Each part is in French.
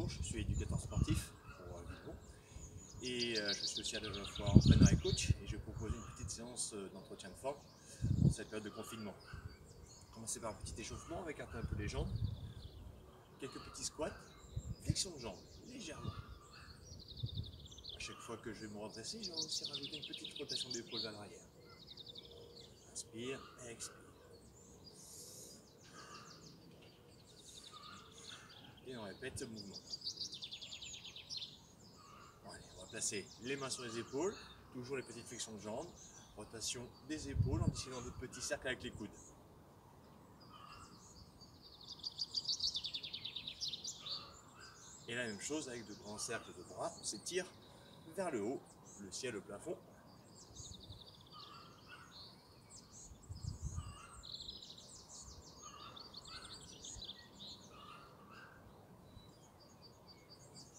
bonjour, je suis éducateur sportif pour Villebon et je suis aussi à la fois entraîneur et coach et je propose une petite séance d'entretien de forme dans cette période de confinement. Commencer par un petit échauffement avec un peu les jambes, quelques petits squats, flexion de jambes, légèrement. À chaque fois que je vais me redresser, je vais aussi rajouter une petite rotation d'épaule vers l'arrière. Inspire, expire. Et on répète ce mouvement. Bon, allez, on va placer les mains sur les épaules, toujours les petites flexions de jambes, rotation des épaules en dessinant de petits cercles avec les coudes. Et la même chose avec de grands cercles de bras, on s'étire vers le haut, le ciel, le plafond.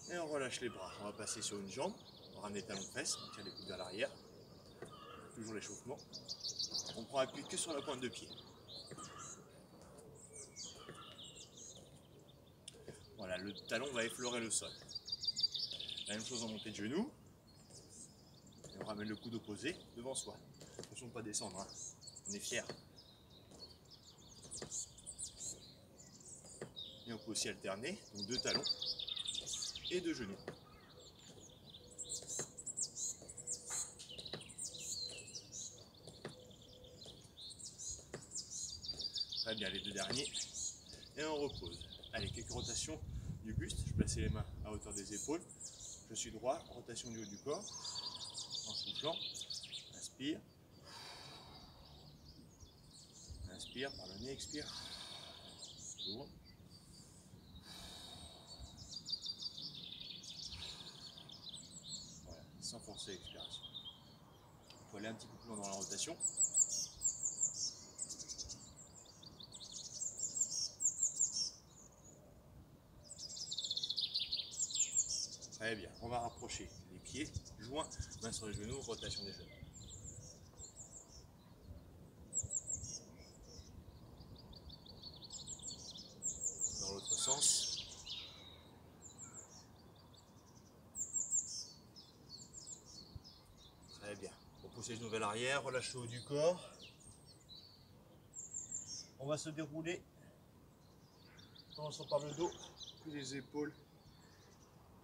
Et on relâche les bras. On va passer sur une jambe, on ramène les talons de fesses, on tire les coudes vers l'arrière. Toujours l'échauffement. On prend appui que sur la pointe de pied. Voilà, le talon va effleurer le sol. La même chose en montée de genoux. Et on ramène le coude opposé devant soi. Attention de ne pas descendre, hein. On est fier. Et on peut aussi alterner, donc deux talons et deux genoux. Très bien, les deux derniers. Et on repose. Allez, quelques rotations du buste. Je place les mains à hauteur des épaules. Je suis droit, rotation du haut du corps. En soufflant. Inspire. Inspire par le nez, expire. Tourne. Voilà, sans forcer l'expiration. On peut aller un petit peu plus loin dans la rotation. Très bien, on va rapprocher les pieds, joints, mains sur les genoux, rotation des genoux. Dans l'autre sens. Très bien. On pousse les genoux vers l'arrière, relâche le haut du corps. On va se dérouler. Commençons par le dos, puis les épaules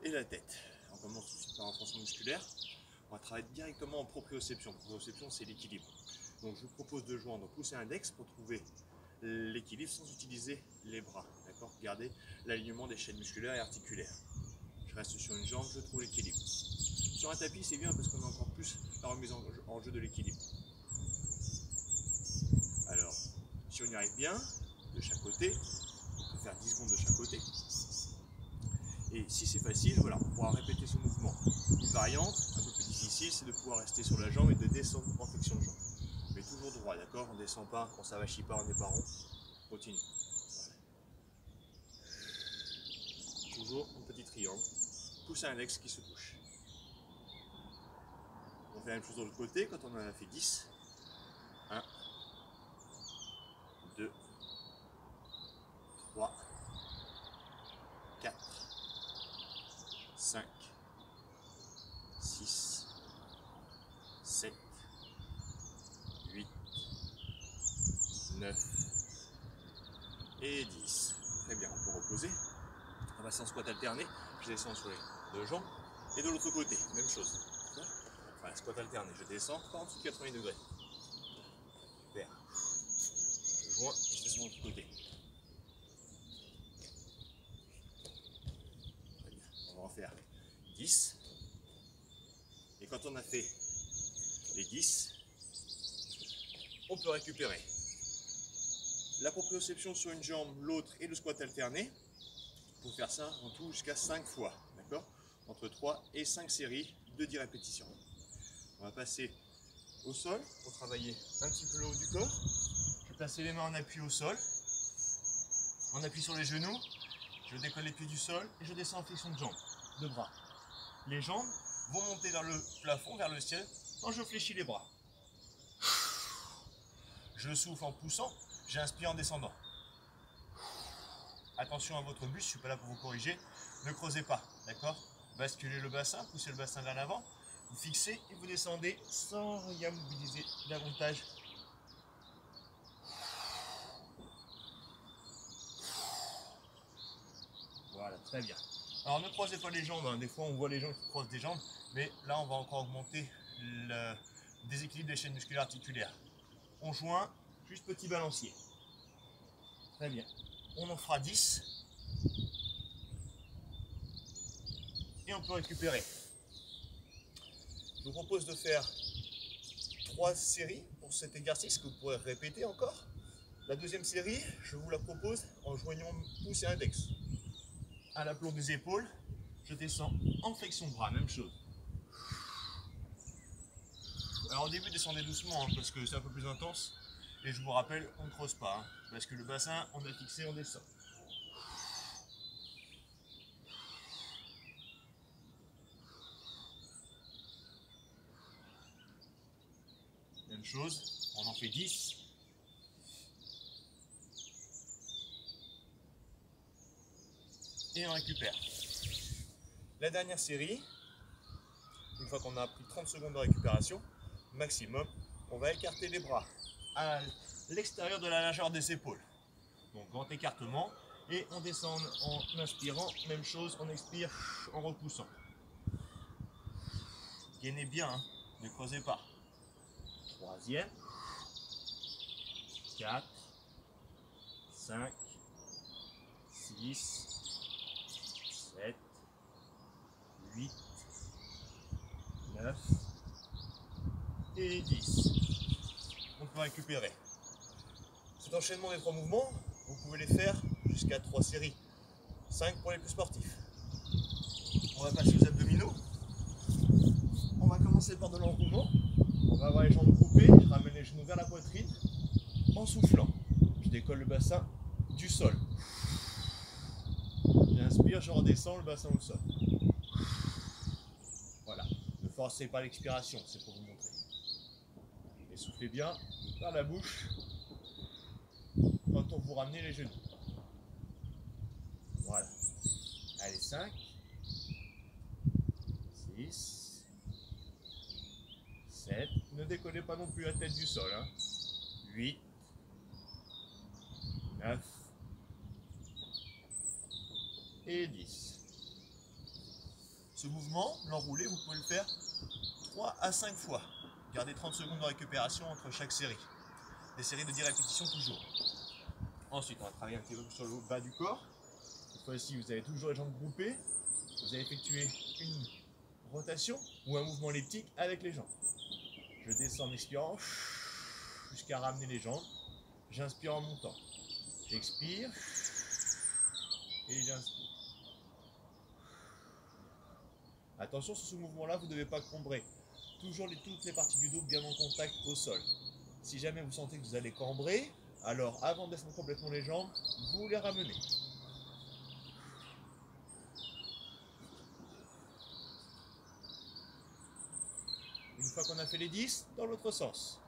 et la tête. On commence tout de suite par un renforcement musculaire. On va travailler directement en proprioception. Proprioception, c'est l'équilibre. Donc je vous propose de joindre pouce et index pour trouver l'équilibre sans utiliser les bras. D'accord ? Gardez l'alignement des chaînes musculaires et articulaires. Je reste sur une jambe, je trouve l'équilibre. Sur un tapis, c'est bien parce qu'on a encore plus la remise en jeu de l'équilibre. Alors, si on y arrive bien, de chaque côté, on peut faire 10 secondes de chaque côté. Et si c'est facile, voilà, on pourra répéter ce mouvement. Une variante, un peu plus difficile, c'est de pouvoir rester sur la jambe et de descendre en flexion de jambe. Mais toujours droit, d'accord ? On ne descend pas, on ne s'avachit pas, on n'est pas rond. Continue. Voilà. Toujours un petit triangle. Pouce à index qui se touche. On fait la même chose de l'autre côté quand on en a fait 10. 1, 2, 3, 4, 5, 6, 7, 8, 9 et 10. Très bien, on peut reposer. On va passer en squat alterné. Je descends sur les deux jambes. Et de l'autre côté, même chose. Voilà, squat alterné, je descends, pas en dessous de 80 degrés. Super. Je joins et je descends de l'autre côté. Très bien. On va en faire 10. Et quand on a fait les 10, on peut récupérer la proprioception sur une jambe, l'autre et le squat alterné. Pour faire ça en tout jusqu'à 5 fois, d'accord ? Entre 3 et 5 séries de 10 répétitions. On va passer au sol pour travailler un petit peu le haut du corps. Je vais placer les mains en appui au sol, en appui sur les genoux. Je décolle les pieds du sol et je descends en flexion de jambes, de bras. Les jambes vont monter vers le plafond, vers le ciel, quand je fléchis les bras. Je souffle en poussant, j'inspire en descendant. attention à votre buste, je ne suis pas là pour vous corriger, ne creusez pas, d'accord? Basculez le bassin, poussez le bassin vers l'avant, vous fixez et vous descendez sans rien mobiliser davantage. Voilà, très bien. Alors ne croisez pas les jambes, hein. Des fois on voit les gens qui croisent des jambes, mais là on va encore augmenter le déséquilibre des chaînes musculaires articulaires. On joint, juste petit balancier. Très bien. On en fera 10. Et on peut récupérer. Je vous propose de faire 3 séries pour cet exercice que vous pourrez répéter encore. La deuxième série, je vous la propose en joignant pouce et index. À l'aplomb des épaules, je descends en flexion de bras, même chose. Alors au début, descendez doucement, hein, parce que c'est un peu plus intense. Et je vous rappelle, on ne creuse pas, hein, parce que le bassin, on a fixé, on descend. Même chose, on en fait 10. Et on récupère. La dernière série, une fois qu'on a pris 30 secondes de récupération, maximum, on va écarter les bras à l'extérieur de la largeur des épaules. Donc grand écartement, et on descend en inspirant, même chose, on expire en repoussant. Gainez bien, hein, ne creusez pas. Troisième, 4, 5, 6, 7, 8, 9 et 10. On peut récupérer. Cet enchaînement des 3 mouvements, vous pouvez les faire jusqu'à 3 séries. 5 pour les plus sportifs. On va passer aux abdominaux. On va commencer par de l'enroulement. On va avoir les jambes coupées, je ramène les genoux vers la poitrine en soufflant. Je décolle le bassin du sol. J'inspire, je redescends le bassin au sol. Voilà. Ne forcez pas l'expiration, c'est pour vous montrer. Et soufflez bien par la bouche quand on vous ramène les genoux. Voilà. Allez, 5, 6, 7. Ne décollez pas non plus la tête du sol. 8, 9 et 10. Ce mouvement, l'enroulé, vous pouvez le faire 3 à 5 fois. Gardez 30 secondes de récupération entre chaque série. Des séries de 10 répétitions toujours. Ensuite, on va travailler un petit peu sur le bas du corps. Cette fois-ci, vous avez toujours les jambes groupées. Vous allez effectuer une rotation ou un mouvement elliptique avec les jambes. Je descends en expirant jusqu'à ramener les jambes. J'inspire en montant. J'expire et j'inspire. Attention, sur ce mouvement-là, vous ne devez pas cambrer. Toujours toutes les parties du dos bien en contact au sol. Si jamais vous sentez que vous allez cambrer, alors avant de descendre complètement les jambes, vous les ramenez. Une fois qu'on a fait les 10, dans l'autre sens.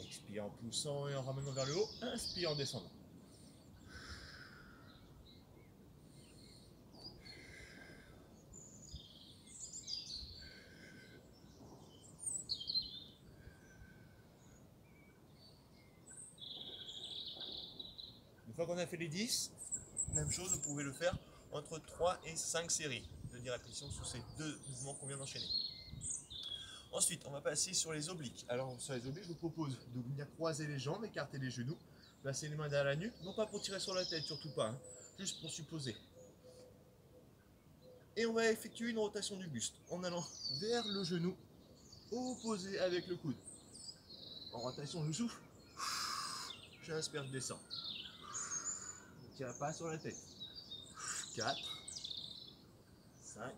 Expire en poussant et en ramenant vers le haut. Inspire en descendant. Une fois qu'on a fait les 10, même chose, vous pouvez le faire entre 3 et 5 séries de 10 répétitions sur ces deux mouvements qu'on vient d'enchaîner. Ensuite, on va passer sur les obliques. Alors, sur les obliques, je vous propose de bien croiser les jambes, écarter les genoux, placer les mains derrière la nuque, non pas pour tirer sur la tête, surtout pas, juste pour supposer. Et on va effectuer une rotation du buste en allant vers le genou, opposé avec le coude. En rotation, je souffle, j'inspire, je descends. Ne tirez pas sur la tête. 4, 5,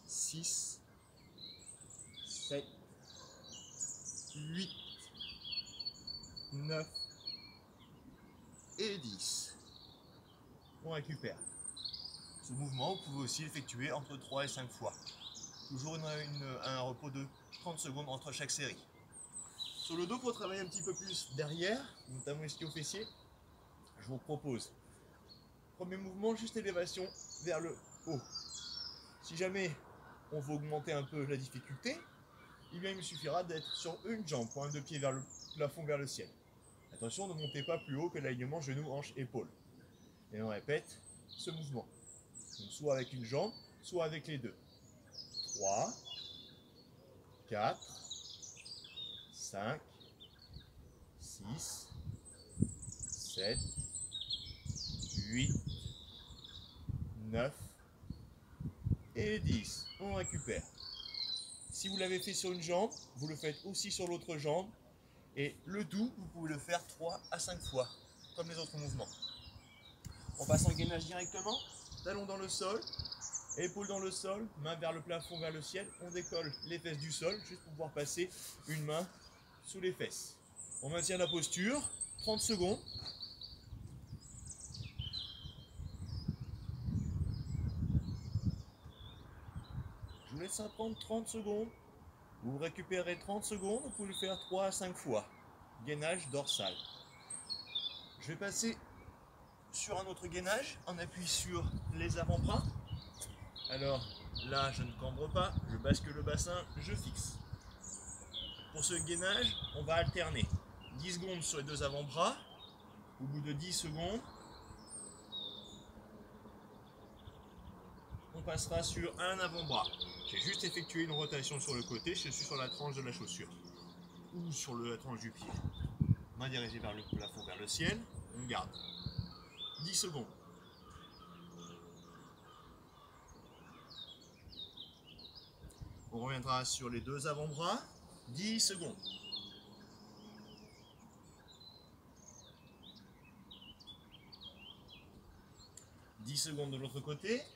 6, 7, 8, 9 et 10. On récupère. Ce mouvement, vous pouvez aussi l'effectuer entre 3 et 5 fois. Toujours un repos de 30 secondes entre chaque série. Sur le dos, pour travailler un petit peu plus derrière, notamment ischio-fessier, je vous propose, premier mouvement, juste élévation vers le haut. Si jamais on veut augmenter un peu la difficulté, eh bien il me suffira d'être sur une jambe, pointe de pied vers le plafond, vers le ciel. Attention, ne montez pas plus haut que l'alignement genou, hanche, épaule. Et on répète ce mouvement. Donc, soit avec une jambe, soit avec les deux. 3, 4, 5, 6, 7, 8, 9 et 10. On récupère. Si vous l'avez fait sur une jambe, vous le faites aussi sur l'autre jambe. Et le tout, vous pouvez le faire 3 à 5 fois, comme les autres mouvements. On passe en gainage directement, talons dans le sol, épaules dans le sol, main vers le plafond, vers le ciel. On décolle les fesses du sol, juste pour pouvoir passer une main sous les fesses. On maintient la posture, 30 secondes. Je vous laisse ça prendre 30 secondes. Vous récupérez 30 secondes, vous pouvez le faire 3 à 5 fois. Gainage dorsal. Je vais passer sur un autre gainage, on appuie sur les avant-bras. Alors là, je ne cambre pas, je bascule le bassin, je fixe. Pour ce gainage, on va alterner 10 secondes sur les deux avant-bras. Au bout de 10 secondes, on passera sur un avant-bras. J'ai juste effectué une rotation sur le côté, je suis sur la tranche de la chaussure ou sur la tranche du pied. Main dirigée vers le plafond, vers le ciel, on garde 10 secondes. On reviendra sur les deux avant-bras, 10 secondes. « 10 secondes de l'autre côté. «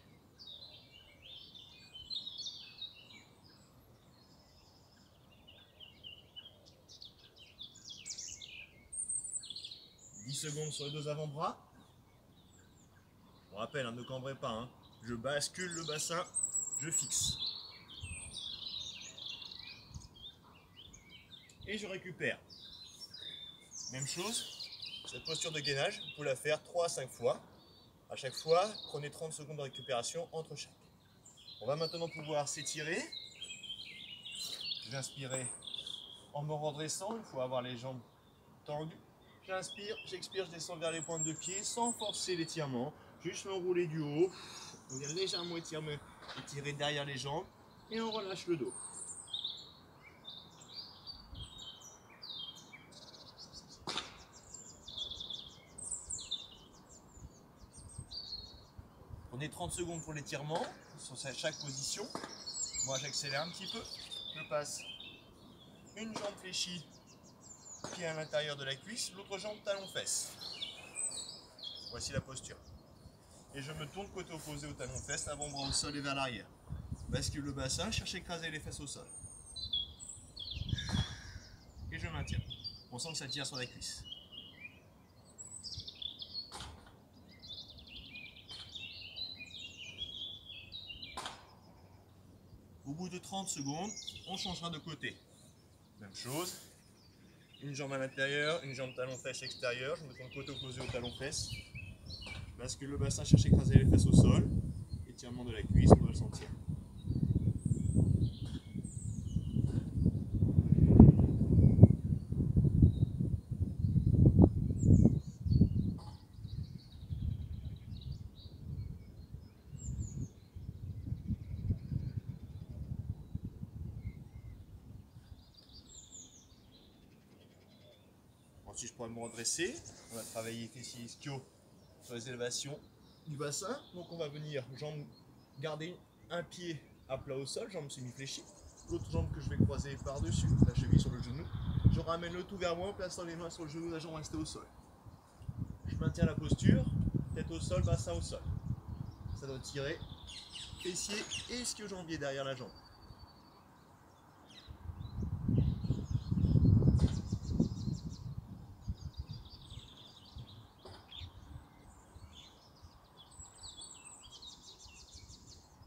10 secondes sur les deux avant-bras. Je vous rappelle, hein, ne cambrez pas. Hein. Je bascule le bassin, je fixe. Et je récupère. Même chose, cette posture de gainage, vous pouvez la faire 3 à 5 fois. À chaque fois, prenez 30 secondes de récupération entre chaque. On va maintenant pouvoir s'étirer. Je vais inspirer en me redressant, il faut avoir les jambes tendues. J'inspire, j'expire, je descends vers les pointes de pied sans forcer l'étirement. Juste m'enrouler du haut. On vient légèrement étirer derrière les jambes et on relâche le dos. Prenez 30 secondes pour l'étirement sur chaque position. Moi j'accélère un petit peu. Je passe une jambe fléchie, pied à l'intérieur de la cuisse, l'autre jambe talon-fesse. Voici la posture. Et je me tourne côté opposé au talon-fesse, avant-bras au sol et vers l'arrière. Bascule le bassin, cherche à écraser les fesses au sol. Et je maintiens. On sent que ça tire sur la cuisse. Au bout de 30 secondes, on changera de côté. Même chose. Une jambe à l'intérieur, une jambe talon-fesse extérieur. Je me tourne côté opposé au talon-fesse. Je bascule le bassin, cherche à écraser les fesses au sol. Étirement de la cuisse, on doit le sentir. Ensuite, je pourrais me redresser. On va travailler fessier ischio sur les élévations du bassin. Donc, on va venir garder un pied à plat au sol, jambe semi-fléchie. L'autre jambe que je vais croiser par-dessus, la cheville sur le genou. Je ramène le tout vers moi en plaçant les mains sur le genou, la jambe restée au sol. Je maintiens la posture, tête au sol, bassin au sol. Ça doit tirer fessier et ischio-jambier derrière la jambe.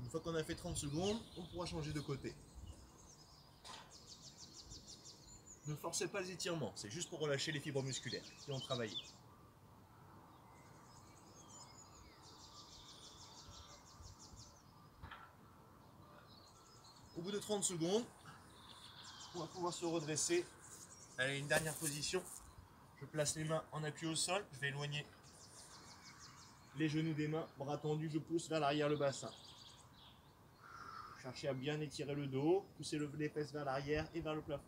Une fois qu'on a fait 30 secondes, on pourra changer de côté. Ne forcez pas les étirements, c'est juste pour relâcher les fibres musculaires qui ont travaillé. Au bout de 30 secondes, on va pouvoir se redresser. Allez, une dernière position. Je place les mains en appui au sol, je vais éloigner les genoux des mains, bras tendus, je pousse vers l'arrière le bassin. Cherchez à bien étirer le dos, poussez les fesses vers l'arrière et vers le plafond.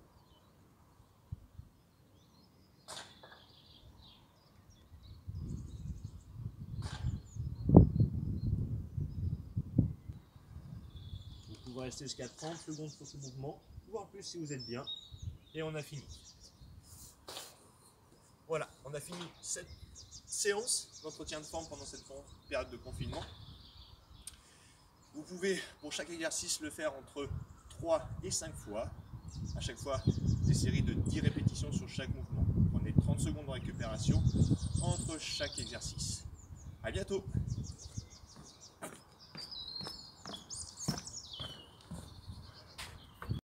Vous pouvez rester jusqu'à 30 secondes sur ce mouvement, voire plus si vous êtes bien. Et on a fini. Voilà, on a fini cette séance d'entretien de forme pendant cette période de confinement. Vous pouvez, pour chaque exercice, le faire entre 3 et 5 fois. À chaque fois, des séries de 10 répétitions sur chaque mouvement. Prenez 30 secondes de récupération entre chaque exercice. À bientôt!